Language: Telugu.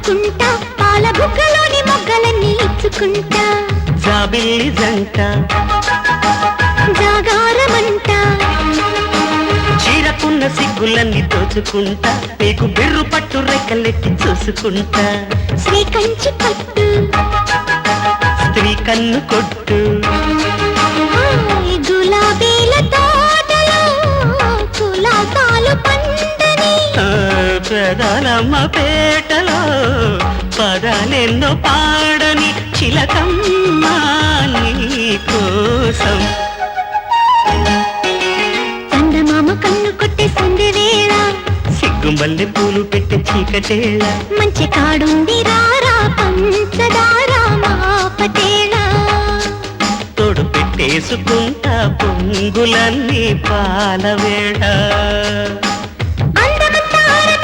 దాచుకుంటా పాల బుగ్గలోని మొగ్గలన్నీ ఇచ్చుకుంటా జాబిల్లి జంట జాగారమంట చీరకున్న సిగ్గులన్నీ దోచుకుంటా నీకు బిర్రు పట్టు రెక్కలెట్టి చూసుకుంటా శ్రీ కంచి పట్టు స్త్రీ కన్ను కొట్టు గులాబీల తోటలో కులాసాలు పండని ప్రధానమ్మ పేటలో పదాలెన్నో పాడని చిలకమ్మ నీ కోసం చందమామ కన్ను కొట్టే సందవేళ సిగ్గుమల్లె పూలు పెట్టే చీకటేళ మంచి కాడుంది రారా పంచదార మా పటేళ తోడు పెట్టేసుకుంటా పొంగులన్నీ పాలవేళ